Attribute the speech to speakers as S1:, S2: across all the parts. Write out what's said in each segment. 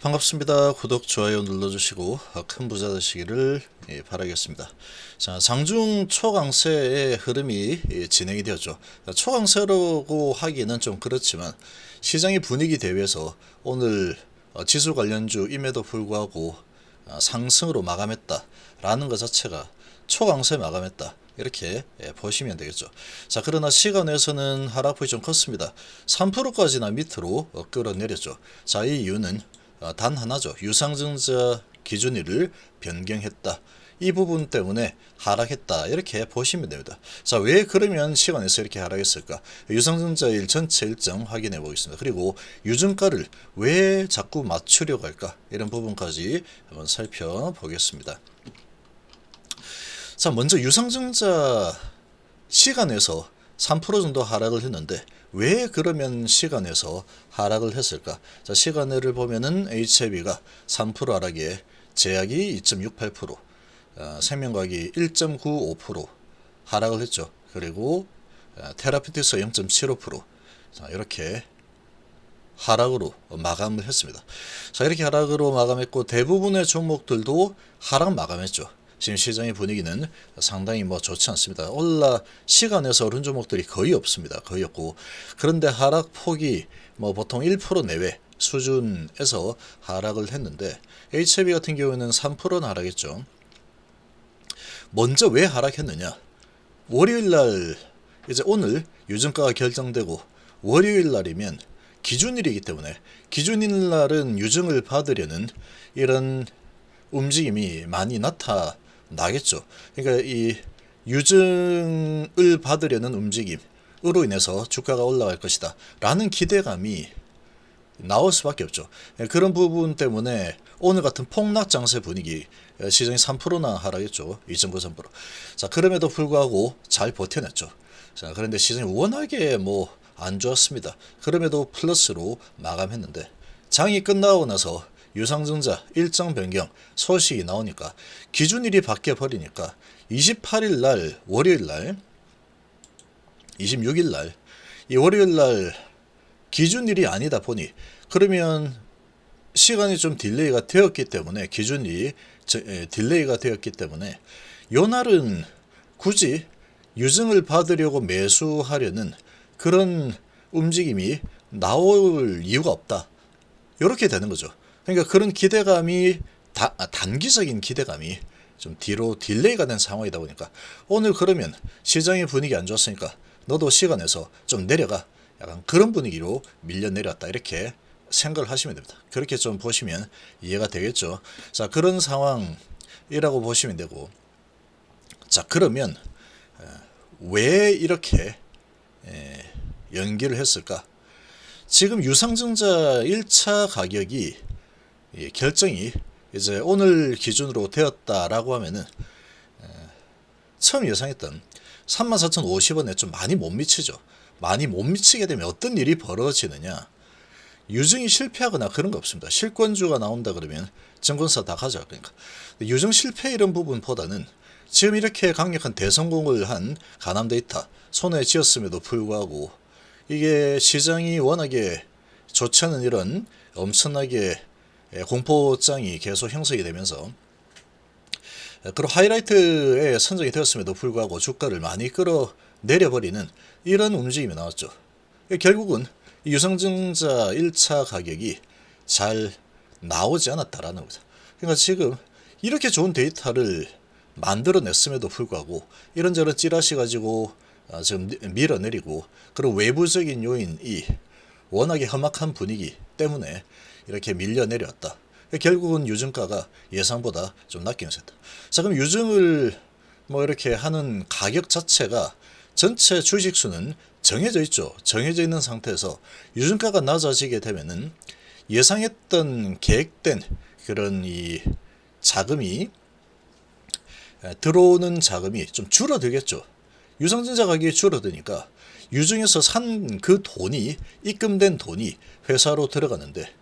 S1: 반갑습니다. 구독, 좋아요 눌러주시고 큰 부자 되시기를 바라겠습니다. 자, 장중 초강세의 흐름이 진행이 되었죠. 초강세라고 하기는 좀 그렇지만 시장의 분위기 대비해서 오늘 지수 관련주임에도 불구하고 상승으로 마감했다라는 것 자체가 초강세 마감했다. 이렇게 보시면 되겠죠. 자, 그러나 시간에서는 하락폭이 좀 컸습니다. 3%까지나 밑으로 끌어내렸죠. 자, 이 이유는 단 하나죠. 유상증자 기준일을 변경했다. 이 부분 때문에 하락했다. 이렇게 보시면 됩니다. 자, 왜 그러면 시간에서 이렇게 하락했을까? 유상증자일 전체 일정 확인해 보겠습니다. 그리고 유증가를 왜 자꾸 맞추려고 할까? 이런 부분까지 한번 살펴보겠습니다. 자, 먼저 유상증자 시간에서 3% 정도 하락을 했는데 왜 그러면 시간에서 하락을 했을까? 자, 시간을 보면은 HIB가 3% 하락에 제약이 2.68%, 생명과학이 1.95% 하락을 했죠. 그리고 테라피틱스 0.75%, 자, 이렇게 하락으로 마감을 했습니다. 자, 이렇게 하락으로 마감했고 대부분의 종목들도 하락 마감했죠. 지금 시장의 분위기는 상당히 좋지 않습니다. 올라 시간에서 오른 종목들이 거의 없습니다. 거의 없고, 그런데 하락폭이 보통 1% 내외 수준에서 하락을 했는데 HIB 같은 경우에는 3%는 하락했죠. 먼저 왜 하락했느냐? 월요일날 이제 오늘 유증가가 결정되고 월요일 날이면 기준일이기 때문에 기준일 날은 유증을 받으려는 이런 움직임이 많이 나타나겠죠. 그러니까 이 유증을 받으려는 움직임으로 인해서 주가가 올라갈 것이다 라는 기대감이 나올 수밖에 없죠. 그런 부분 때문에 오늘 같은 폭락 장세 분위기, 시장이 3%나 하락했죠. 2.93%. 자, 그럼에도 불구하고 잘 버텨냈죠. 자, 그런데 시장이 워낙에 안 좋았습니다. 그럼에도 플러스로 마감했는데 장이 끝나고 나서 유상증자 일정 변경 소식이 나오니까 기준일이 바뀌어 버리니까 28일 날 월요일 날 26일 날 이 월요일 날 기준일이 아니다 보니 그러면 시간이 좀 딜레이가 되었기 때문에 기준이 딜레이가 되었기 때문에 요 날은 굳이 유증을 받으려고 매수하려는 그런 움직임이 나올 이유가 없다. 이렇게 되는 거죠. 그러니까 그런 기대감이 단기적인 기대감이 좀 뒤로 딜레이가 된 상황이다 보니까 오늘 그러면 시장의 분위기 안 좋았으니까 너도 시간에서 좀 내려가, 약간 그런 분위기로 밀려 내렸다 이렇게 생각을 하시면 됩니다. 그렇게 좀 보시면 이해가 되겠죠. 자, 그런 상황이라고 보시면 되고, 자, 그러면 왜 이렇게 연기를 했을까? 지금 유상증자 1차 가격이 결정이 이제 오늘 기준으로 되었다라고 하면은 처음 예상했던 34,050원에 좀 많이 못 미치죠. 많이 못 미치게 되면 어떤 일이 벌어지느냐? 유증이 실패하거나 그런 거 없습니다. 실권주가 나온다 그러면 증권사 다 가져갈 거니까. 유증 실패 이런 부분보다는 지금 이렇게 강력한 대성공을 한 가남데이터 손에 쥐었음에도 불구하고 이게 시장이 워낙에 좋지 않은 이런 엄청나게 공포장이 계속 형성이 되면서 그런 하이라이트에 선정이 되었음에도 불구하고 주가를 많이 끌어내려버리는 이런 움직임이 나왔죠. 결국은 유상증자 1차 가격이 잘 나오지 않았다라는 거죠. 그러니까 지금 이렇게 좋은 데이터를 만들어냈음에도 불구하고 이런저런 찌라시 가지고 지금 밀어내리고, 그리고 외부적인 요인이 워낙에 험악한 분위기 때문에 이렇게 밀려내려왔다. 결국은 유증가가 예상보다 좀 낮게 나섰다. 자, 그럼 유증을 이렇게 하는 가격 자체가 전체 주식수는 정해져 있죠. 정해져 있는 상태에서 유증가가 낮아지게 되면은 예상했던 계획된 그런 이 자금이 들어오는 자금이 좀 줄어들겠죠. 유상증자 가격이 줄어드니까 유증에서 산 그 돈이 입금된 돈이 회사로 들어가는데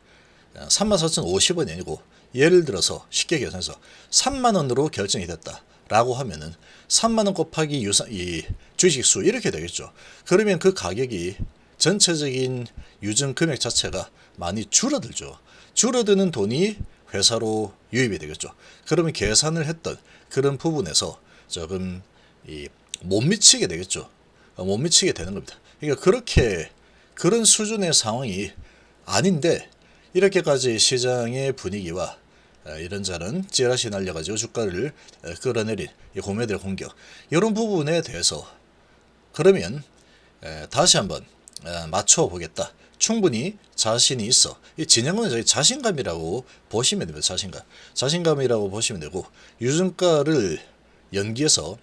S1: 34,050원이 아니고 예를 들어서 쉽게 계산해서 3만원으로 결정이 됐다 라고 하면은 3만원 곱하기 이 주식수 이렇게 되겠죠. 그러면 그 가격이 전체적인 유증 금액 자체가 많이 줄어들죠. 줄어드는 돈이 회사로 유입이 되겠죠. 그러면 계산을 했던 그런 부분에서 조금 못 미치게 되겠죠. 못 미치게 되는 겁니다. 그러니까 그렇게 그런 수준의 상황이 아닌데 이렇게까지 시장의 분위기와 이런저런 찌라시 날려가지고 주가를 끌어내린 이 공매도의 공격, 이런 부분에 대해서 그러면 다시 한번 맞춰보겠다. 충분히 자신이 있어. 이 진영은 저희 자신감이라고 보시면 됩니다. 자신감이라고 보시면 되고, 유증가를 연기해서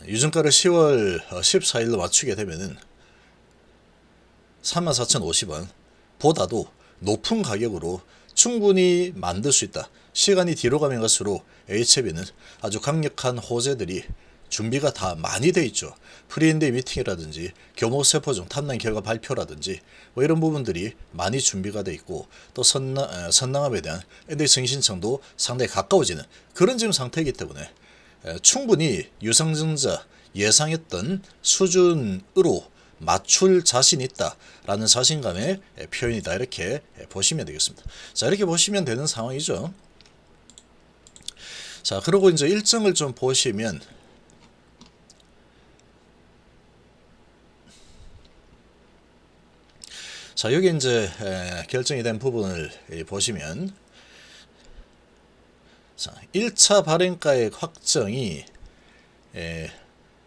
S1: 유증가를 10월 14일로 맞추게 되면은 34,050원 보다도 높은 가격으로 충분히 만들 수 있다. 시간이 뒤로 가면 갈수록 HB는 아주 강력한 호재들이 준비가 다 많이 돼 있죠. 프리인데이 미팅이라든지 교목세포종 탐난 결과 발표라든지 뭐 이런 부분들이 많이 준비가 돼 있고, 또 선낭압에 대한 인덱스 신청도 상당히 가까워지는 그런 지금 상태이기 때문에 충분히 유상증자 예상했던 수준으로 맞출 자신이 있다라는 자신감의 표현이다, 이렇게 보시면 되겠습니다. 자, 이렇게 보시면 되는 상황이죠. 자, 그리고 이제 일정을 좀 보시면, 자, 여기 이제 결정이 된 부분을 보시면, 자, 1차 발행가액 확정이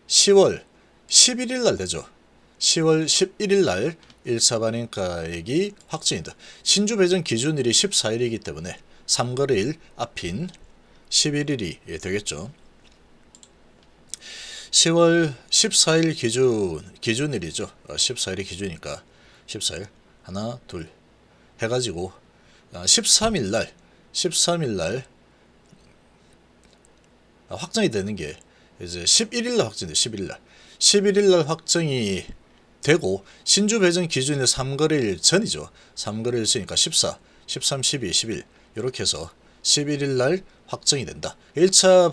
S1: 10월 11일 날 되죠. 10월 11일 날 1차 발행가액이 확정이다. 신주 배정 기준일이 14일이기 때문에 3거래일 앞인 11일이 되겠죠. 10월 14일 기준일이죠. 14일이 기준이니까 14일 하나 둘 해가지고 13일 날 확정이 되는 게 이제 11일 날 확정돼. 11일 날 확정이 되고, 신주 배정 기준일 3거래일 전이죠. 3거래일 전이니까 14, 13, 12, 11 이렇게 해서 11일 날 확정이 된다. 1차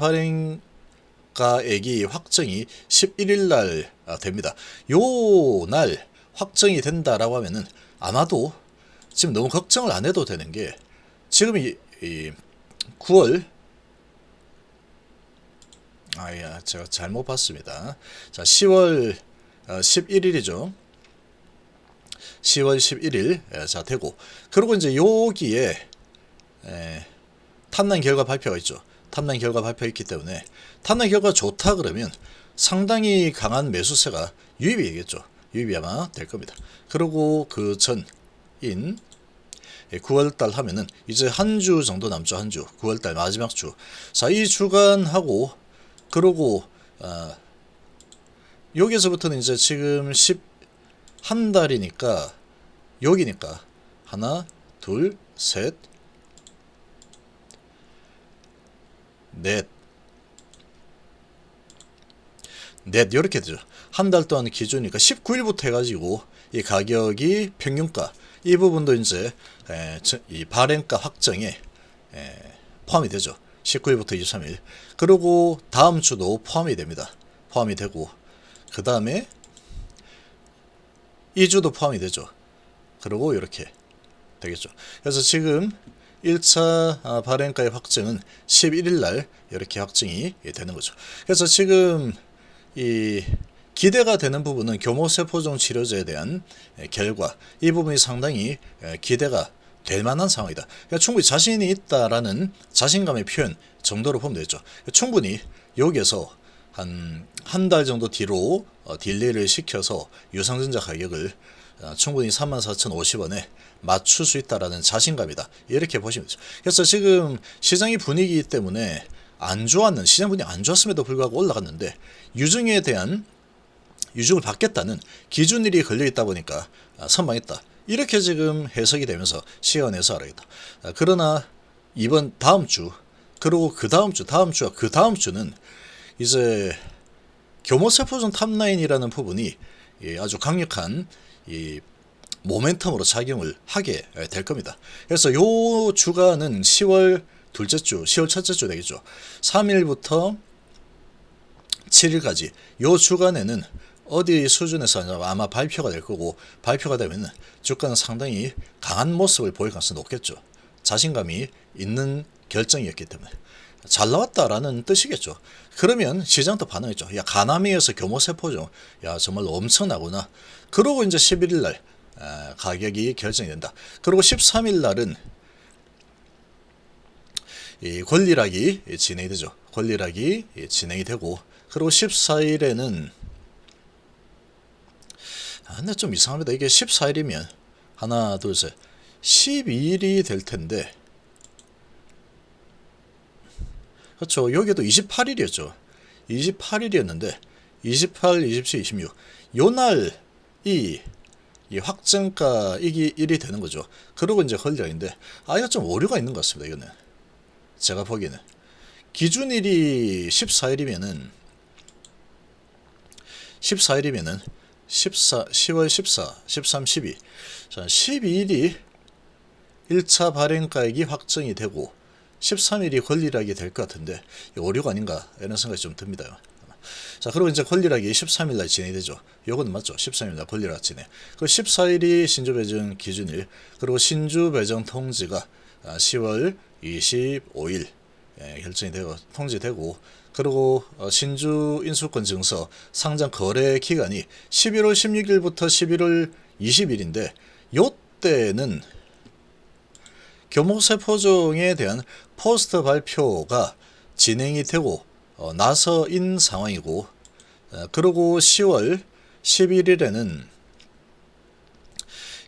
S1: 발행가액이 확정이 11일 날 됩니다. 요 날 확정이 된다라고 하면은 아마도 지금 너무 걱정을 안 해도 되는 게, 지금 이 9월 제가 잘못 봤습니다. 자, 10월 11일이죠. 10월 11일 자 되고, 그리고 이제 여기에 탐난 결과 발표가 있죠. 탐난 결과 발표가 있기 때문에 탐난 결과 좋다 그러면 상당히 강한 매수세가 유입이 되겠죠. 유입이 아마 될 겁니다. 그리고 그 전인 9월달 하면은 이제 한 주 정도 남죠. 한 주. 9월달 마지막 주. 자, 이 주간하고, 그러고 여기서부터는 이제 지금 한 달이니까 여기니까 하나 둘 셋 넷 이렇게 되죠. 한 달 동안 기준이니까 19일부터 해가지고 이 가격이 평균가, 이 부분도 이제 이 발행가 확정에 포함이 되죠. 19일부터 23일. 그리고 다음 주도 포함이 됩니다. 포함이 되고, 그 다음에 2주도 포함이 되죠. 그리고 이렇게 되겠죠. 그래서 지금 1차 발행가의 확정은 11일 날 이렇게 확정이 되는 거죠. 그래서 지금 이 기대가 되는 부분은 교모세포종 치료제에 대한 결과, 이 부분이 상당히 기대가 될 만한 상황이다. 그러니까 충분히 자신이 있다라는 자신감의 표현 정도로 보면 되죠. 충분히 여기에서 한 달 정도 뒤로 딜레이를 시켜서 유상증자 가격을 충분히 34,050원에 맞출 수 있다라는 자신감이다, 이렇게 보시면 되죠. 그래서 지금 시장의 분위기 때문에 시장 분위기 안 좋았음에도 불구하고 올라갔는데, 유증에 대한 유증을 받겠다는 기준일이 걸려 있다 보니까 선방했다, 이렇게 지금 해석이 되면서 시간에서 알아야겠다. 그러나 다음 주, 그리고 그 다음 주, 다음 주와 그 다음 주는 이제 교모세포종 탑라인이라는 부분이 아주 강력한 이 모멘텀으로 작용을 하게 될 겁니다. 그래서 요 주간은 10월 둘째 주, 10월 첫째 주 되겠죠. 3일부터 7일까지 요 주간에는 어디 수준에서 아마 발표가 될 거고, 발표가 되면 주가는 상당히 강한 모습을 보일 가능성이 높겠죠. 자신감이 있는 결정이었기 때문에 잘 나왔다라는 뜻이겠죠. 그러면 시장도 반응했죠. 야, 가나미에서 교모세포죠. 야, 정말 엄청나구나. 그러고 이제 11일 날 가격이 결정이 된다. 그리고 13일 날은 이 권리락이 진행이 되죠. 권리락이 진행이 되고, 그리고 14일에는 근데 좀 이상합니다. 이게 14일이면 하나 둘 셋 12일이 될 텐데, 그렇죠. 여기도 28일이었죠. 28일이었는데 28, 27, 26 요날이 이 확정가 이기 1이 되는 거죠. 그러고 이제 권리락인데, 이거 좀 오류가 있는 것 같습니다. 이거는 제가 보기에는 기준일이 14일이면은 10월 14, 13, 12 자, 12일이 1차 발행가액이 확정이 되고 13일이 권리락이 될 것 같은데 오류가 아닌가 이런 생각이 좀 듭니다. 자, 그리고 이제 권리락이 13일 날 진행이 되죠. 요건 맞죠. 13일 날 권리락 진행. 그리고 14일이 신주 배정 기준일. 그리고 신주 배정 통지가 10월 25일 결정이 되고 통지되고, 그리고 신주 인수권 증서 상장 거래 기간이 11월 16일부터 11월 20일인데 요때는 교모세포종에 대한 포스터 발표가 진행이 되고 나서인 상황이고, 그리고 10월 11일에는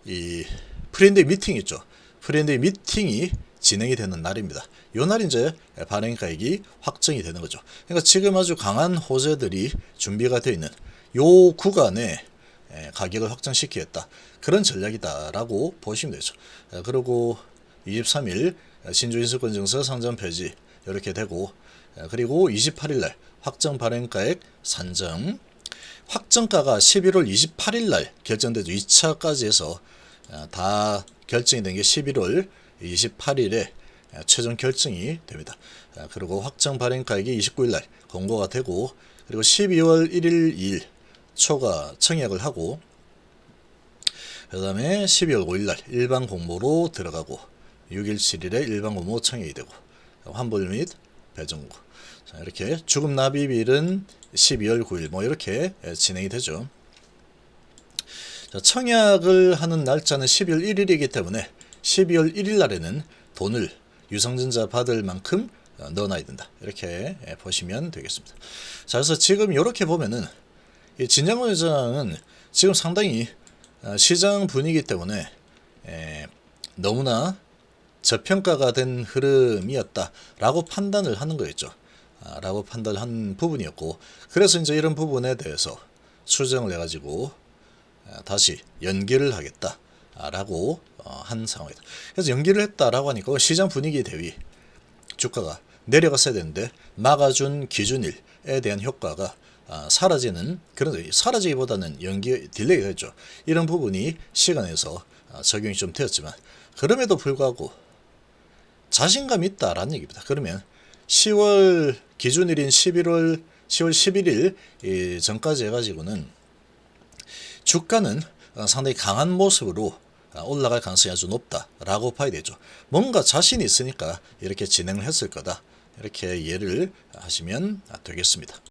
S1: 이 프렌드 미팅이 있죠. 프렌드 미팅이 진행이 되는 날입니다. 요 날 이제 발행가액이 확정이 되는 거죠. 그러니까 지금 아주 강한 호재들이 준비가 되어 있는 요 구간에 가격을 확정시키겠다, 그런 전략이다라고 보시면 되죠. 그리고 23일 신주인수권 증서 상장 폐지 이렇게 되고, 그리고 28일 날 확정 발행가액 산정, 확정가가 11월 28일 날 결정되죠. 2차까지 해서 다 결정이 된 게 11월 28일에 최종 결정이 됩니다. 그리고 확정 발행가액이 29일 날 공고가 되고, 그리고 12월 1일 2일 초과 청약을 하고, 그 다음에 12월 5일 날 일반 공모로 들어가고 6일 7일에 일반 공모 청약이 되고 환불 및 배정고, 자, 이렇게 주금 납입일은 12월 9일 뭐 이렇게 진행이 되죠. 자, 청약을 하는 날짜는 12월 1일이기 때문에 12월 1일 날에는 돈을 유상증자 받을 만큼 넣어놔야 된다, 이렇게 보시면 되겠습니다. 자, 그래서 지금 이렇게 보면은 이 진장권 회장은 지금 상당히 시장 분위기 때문에 너무나 저평가가 된 흐름이었다라고 판단을 하는 거였죠. 라고 판단을 한 부분이었고, 그래서 이제 이런 부분에 대해서 수정을 해가지고 다시 연기를 하겠다라고 한 상황이다. 그래서 연기를 했다라고 하니까 시장 분위기 대비 주가가 내려갔어야 되는데 막아준 기준일에 대한 효과가 사라지는, 그런, 사라지기보다는 연기 딜레이가 됐죠. 이런 부분이 시간에서 적용이 좀 되었지만, 그럼에도 불구하고 자신감이 있다라는 얘기입니다. 그러면 10월 기준일인 10월 11일 전까지 해가지고는 주가는 상당히 강한 모습으로 올라갈 가능성이 아주 높다라고 봐야 되죠. 뭔가 자신이 있으니까 이렇게 진행을 했을 거다, 이렇게 이해를 하시면 되겠습니다.